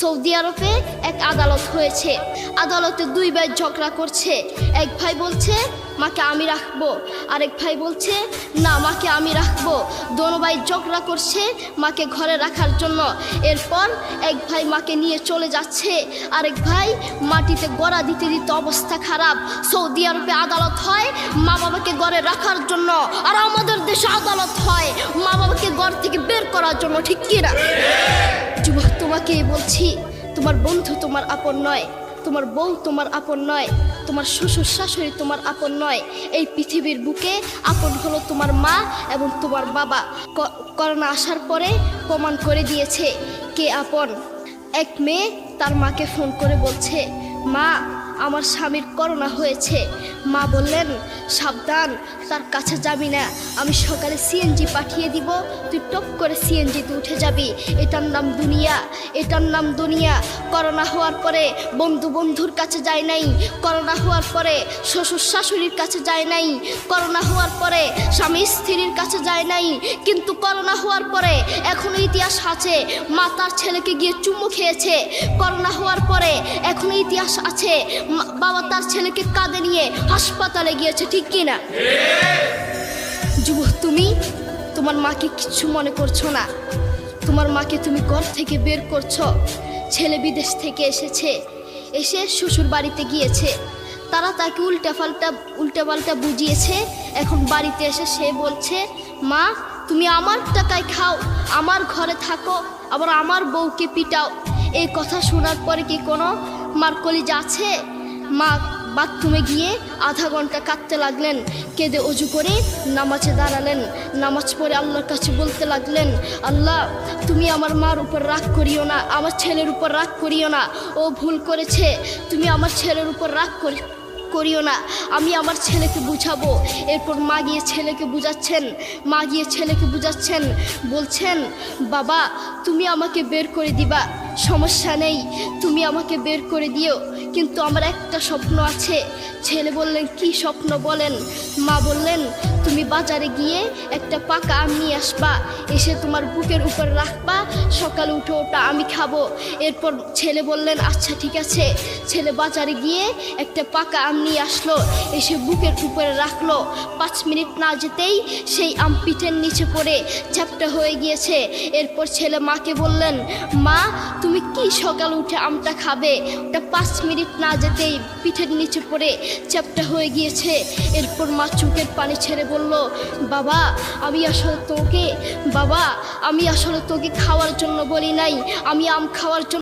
Saudi আরবে এক আদালত হয়েছে। আদালতে দুই ভাই ঝগড়া করছে। এক ভাই বলছে মাকে আমি রাখবো, আরেক ভাই বলছে না মাকে আমি রাখবো। দোনো ভাই ঝগড়া করছে মাকে ঘরে রাখার জন্য। এরপর এক ভাই মাকে নিয়ে চলে যাচ্ছে, আরেক ভাই মাটিতে গড়া দিতে দিতে অবস্থা খারাপ। সৌদি আরবে আদালত হয় মা বাবাকে ঘরে রাখার জন্য, আর আমাদের দেশে আদালত হয় মা বাবাকে ঘর থেকে বের করার জন্য, ঠিক কি না? যুবক, তোমাকেই বলছি, তোমার বন্ধু তোমার আপন নয়, তোমার বউ তোমার আপন নয়, তোমার শ্বশুর শাশুড়ি তোমার আপন নয়। এই পৃথিবীর বুকে আপন হলো তোমার মা এবং তোমার বাবা। করোনা আসার পরে প্রমাণ করে দিয়েছে কে আপন। এক মেয়ে তার মাকে ফোন করে বলছে, মা আমার স্বামীর করোনা হয়েছে। মা বললেন সাবধান, তার কাছে যাবি না, আমি সকালে সিএনজি পাঠিয়ে দিব, তুই টপ করে সিএনজিতে উঠে যাবি। এটার নাম দুনিয়া, এটার নাম দুনিয়া। করোনা হওয়ার পরে বন্ধুর কাছে যায় নাই, করোনা হওয়ার পরে শ্বশুর শাশুড়ির কাছে যায় নাই, করোনা হওয়ার পরে স্বামী স্ত্রীর কাছে যায় নাই, কিন্তু করোনা হওয়ার পরে এখনো ইতিহাস আছে মা তার ছেলেকে গিয়ে চুমু খেয়েছে। করোনা হওয়ার পরে এখনো ইতিহাস আছে বাবা তার ছেলেকে কাঁধে নিয়ে হাসপাতালে গিয়েছে, ঠিক কি না? যুবক, তুমি তোমার মাকে কিছু মনে করছো না। তোমার মাকে তুমি ঘর থেকে বের করছো। ছেলে বিদেশ থেকে এসে শ্বশুর বাড়িতে গিয়েছে, তারা তাকে উল্টাপাল্টা বুঝিয়েছে। এখন বাড়িতে এসে সে বলছে, মা তুমি আমার টাকায় খাও, আমার ঘরে থাকো, আবার আমার বউকে পিটাও। এই কথা শোনার পরে কি কোনো মার কলিজা আছে? মা বাথরুমে গিয়ে আধা ঘন্টা কাঁদতে লাগলেন, কেঁদে অজু করে নামাজে দাঁড়ালেন। নামাজ পড়ে আল্লাহর কাছে বলতে লাগলেন, আল্লাহ তুমি আমার মার উপর রাগ করিও না, আমার ছেলের উপর রাগ করিও না, ও ভুল করেছে, তুমি আমার ছেলের উপর রাগ করিও না, আমি আমার ছেলেকে বুঝাবো। এরপর মা গিয়ে ছেলেকে বুঝাচ্ছেন, বলছেন বাবা তুমি আমাকে বের করে দিবা, সমস্যা নেই, তুমি আমাকে বের করে দিও, কিন্তু আমার একটা স্বপ্ন আছে। ছেলে বললেন কি স্বপ্ন বলেন? মা বললেন তুমি বাজারে গিয়ে একটা পাকা আম নিয়ে আসবা, এসে তোমার বুকের উপর রাখবা, সকালে উঠে ওটা আমি খাবো। এরপর ছেলে বললেন আচ্ছা ঠিক আছে। ছেলে বাজারে গিয়ে একটা পাকা আম নিয়ে আসলো, এসে বুকের উপরে রাখলো। 5 মিনিট না যেতেই সেই আম পিঠের নিচে পড়ে চ্যাপ্টা হয়ে গিয়েছে। এরপর ছেলে মাকে বললেন, মা তুমি কি সকালে উঠে আমটা খাবে? ওটা 5 মিনিট না যেতেই পিঠের নিচে পড়ে চ্যাপ্টা হয়ে গিয়েছে। এরপর মা চোখের পানি ছেড়ে বলল, বাবা আমি আসলে তোকে খাওয়ার জন্য বলি নাই, আমি আম খাওয়ার জন্য